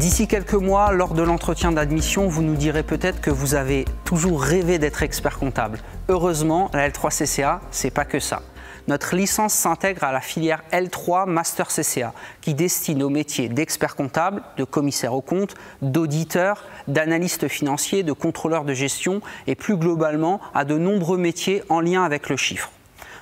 D'ici quelques mois, lors de l'entretien d'admission, vous nous direz peut-être que vous avez toujours rêvé d'être expert comptable. Heureusement, la L3CCA, c'est pas que ça. Notre licence s'intègre à la filière L3 Master CCA, qui destine aux métiers d'expert comptable, de commissaire aux comptes, d'auditeur, d'analyste financier, de contrôleur de gestion et plus globalement à de nombreux métiers en lien avec le chiffre.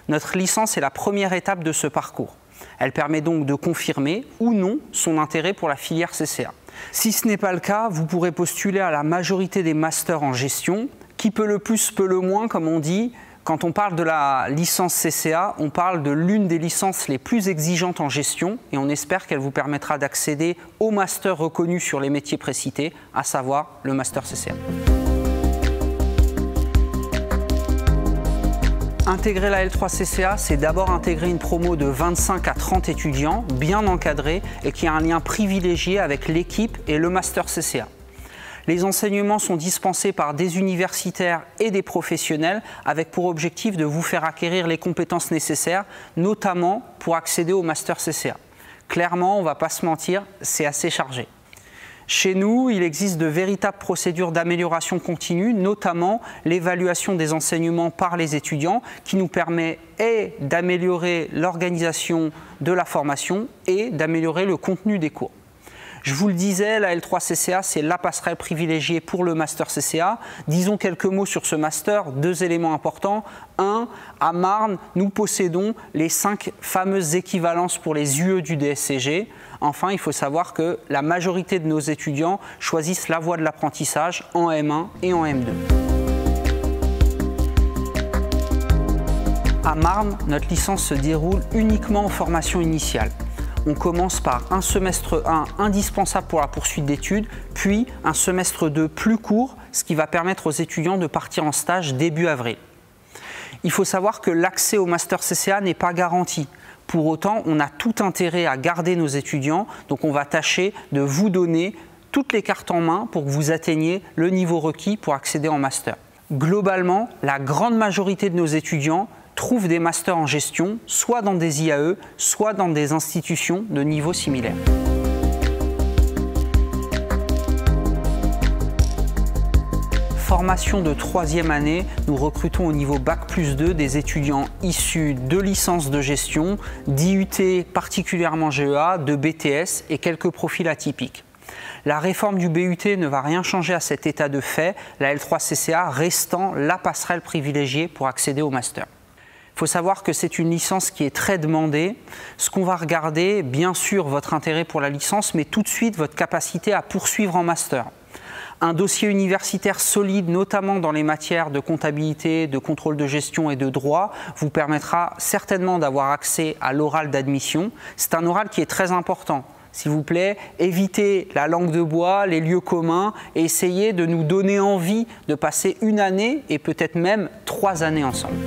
Notre licence est la première étape de ce parcours. Elle permet donc de confirmer ou non son intérêt pour la filière CCA. Si ce n'est pas le cas, vous pourrez postuler à la majorité des masters en gestion. Qui peut le plus, peut le moins, comme on dit. Quand on parle de la licence CCA, on parle de l'une des licences les plus exigeantes en gestion et on espère qu'elle vous permettra d'accéder au master reconnu sur les métiers précités, à savoir le master CCA. Intégrer la L3CCA, c'est d'abord intégrer une promo de 25 à 30 étudiants, bien encadrés et qui a un lien privilégié avec l'équipe et le master CCA. Les enseignements sont dispensés par des universitaires et des professionnels avec pour objectif de vous faire acquérir les compétences nécessaires, notamment pour accéder au master CCA. Clairement, on ne va pas se mentir, c'est assez chargé. Chez nous, il existe de véritables procédures d'amélioration continue, notamment l'évaluation des enseignements par les étudiants qui nous permet d'améliorer l'organisation de la formation et d'améliorer le contenu des cours. Je vous le disais, la L3CCA, c'est la passerelle privilégiée pour le Master CCA. Disons quelques mots sur ce Master, 2 éléments importants. 1. À Marne, nous possédons les 5 fameuses équivalences pour les UE du DSCG. Enfin, il faut savoir que la majorité de nos étudiants choisissent la voie de l'apprentissage en M1 et en M2. À Marne, notre licence se déroule uniquement en formation initiale. On commence par un semestre 1 indispensable pour la poursuite d'études, puis un semestre 2 plus court, ce qui va permettre aux étudiants de partir en stage début avril. Il faut savoir que l'accès au Master CCA n'est pas garanti. Pour autant, on a tout intérêt à garder nos étudiants, donc on va tâcher de vous donner toutes les cartes en main pour que vous atteigniez le niveau requis pour accéder en Master. Globalement, la grande majorité de nos étudiants trouvent des masters en gestion, soit dans des IAE, soit dans des institutions de niveau similaire. Formation de 3e année, nous recrutons au niveau Bac+2 des étudiants issus de licences de gestion, d'IUT particulièrement GEA, de BTS et quelques profils atypiques. La réforme du BUT ne va rien changer à cet état de fait, la L3CCA restant la passerelle privilégiée pour accéder au master. Il faut savoir que c'est une licence qui est très demandée. Ce qu'on va regarder, bien sûr, votre intérêt pour la licence, mais tout de suite votre capacité à poursuivre en master. Un dossier universitaire solide, notamment dans les matières de comptabilité, de contrôle de gestion et de droit, vous permettra certainement d'avoir accès à l'oral d'admission. C'est un oral qui est très important. S'il vous plaît, évitez la langue de bois, les lieux communs et essayez de nous donner envie de passer une année et peut-être même 3 années ensemble.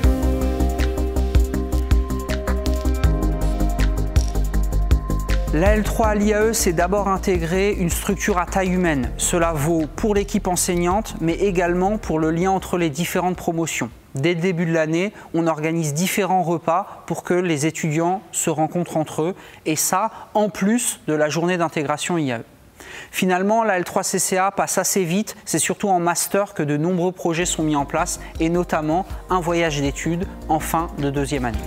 La L3 à l'IAE, c'est d'abord intégrer une structure à taille humaine. Cela vaut pour l'équipe enseignante, mais également pour le lien entre les différentes promotions. Dès le début de l'année, on organise différents repas pour que les étudiants se rencontrent entre eux, et ça, en plus de la journée d'intégration IAE. Finalement, la L3CCA passe assez vite, c'est surtout en master que de nombreux projets sont mis en place, et notamment un voyage d'études en fin de 2e année.